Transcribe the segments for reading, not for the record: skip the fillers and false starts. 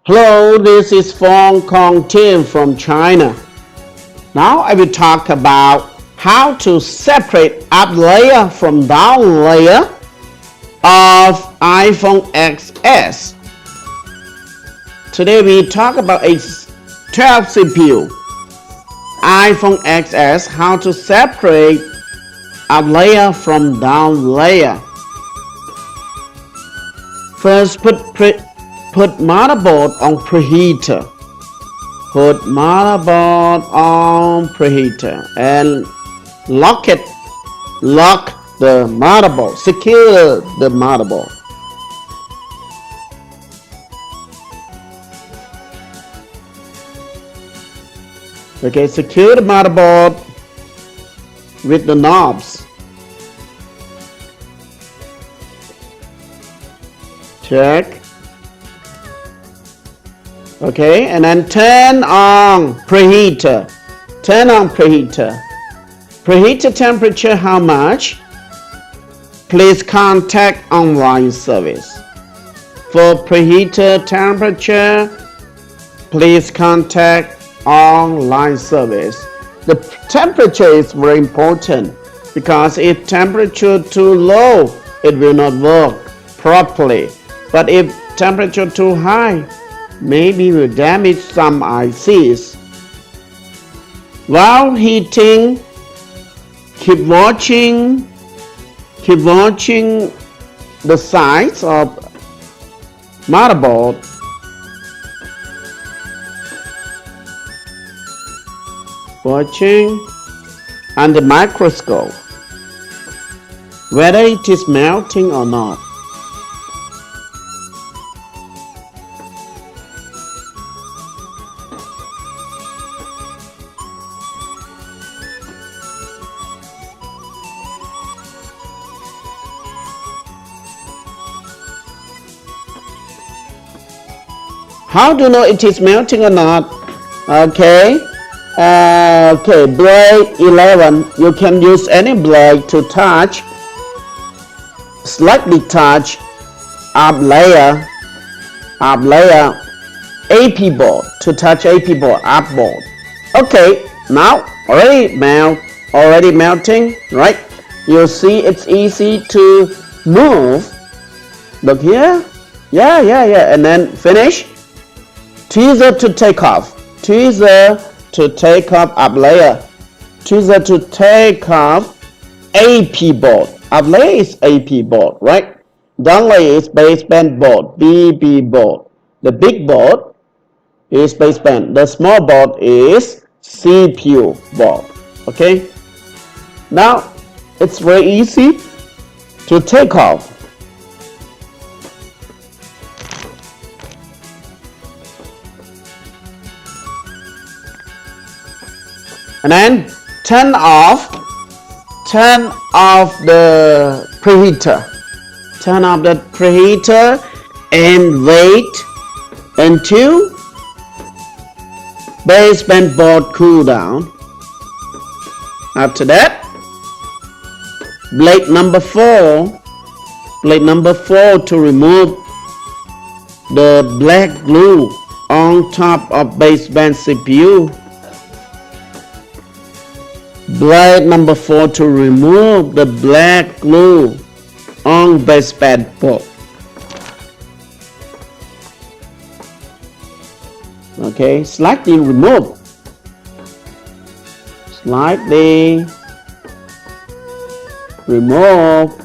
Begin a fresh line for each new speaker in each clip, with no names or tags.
Hello, this is Fong Kong Tim from China. Now I will talk about how to separate up layer from down layer of iPhone XS. Today we talk about A12 CPU, iPhone XS, how to separate up layer from down layer. First, put motherboard on preheater. Put motherboard on preheater and lock the motherboard. Secure the motherboard. Okay, secure the motherboard with the knobs. Check. Okay, and then turn on preheater. Turn on preheater. Preheater temperature how much? Please contact online service. For preheater temperature, please contact online service. The temperature is very important because if temperature too low, it will not work properly. But if temperature too high, maybe will damage some ICs. While heating, keep watching the sides of motherboard. Watching under microscope whether it is melting or not. How do you know it is melting or not? Okay, blade 11. You can use any blade to touch, slightly touch up layer AP board, to touch AP board up board. Okay, now already melting, right? You see it's easy to move. Look here, yeah, and then finish. Tweezer to take off. Tweezer to take off up layer. Tweezer to take off AP board. Up layer is AP board, right? Down layer is baseband board, BB board. The big board is baseband. The small board is CPU board. Okay. Now it's very easy to take off. And then turn off the preheater. Turn off the preheater and wait until baseband board cool down. After that, blade number 4 to remove the black glue on top of baseband CPU. Blade number 4 to remove the black glue on baseband board. Okay, slightly remove. Slightly remove.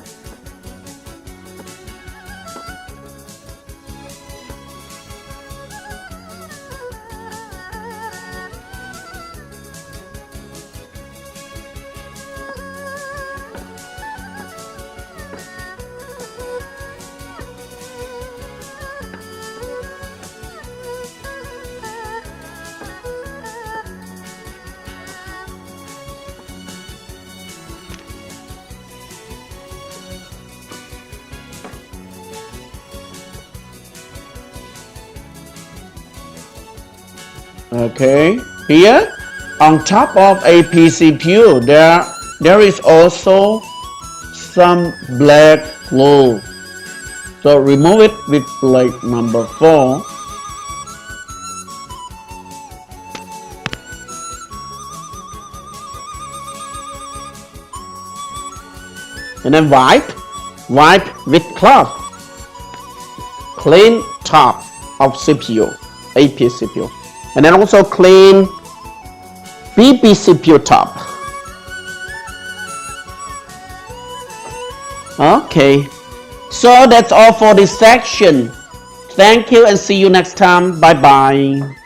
Okay, here on top of AP CPU there is also some black glue. So remove it with blade number 4. and then wipe with cloth, clean top of CPU, AP CPU, and then also clean BP CPU top. Okay, so that's all for this section. Thank you and see you next time. Bye bye.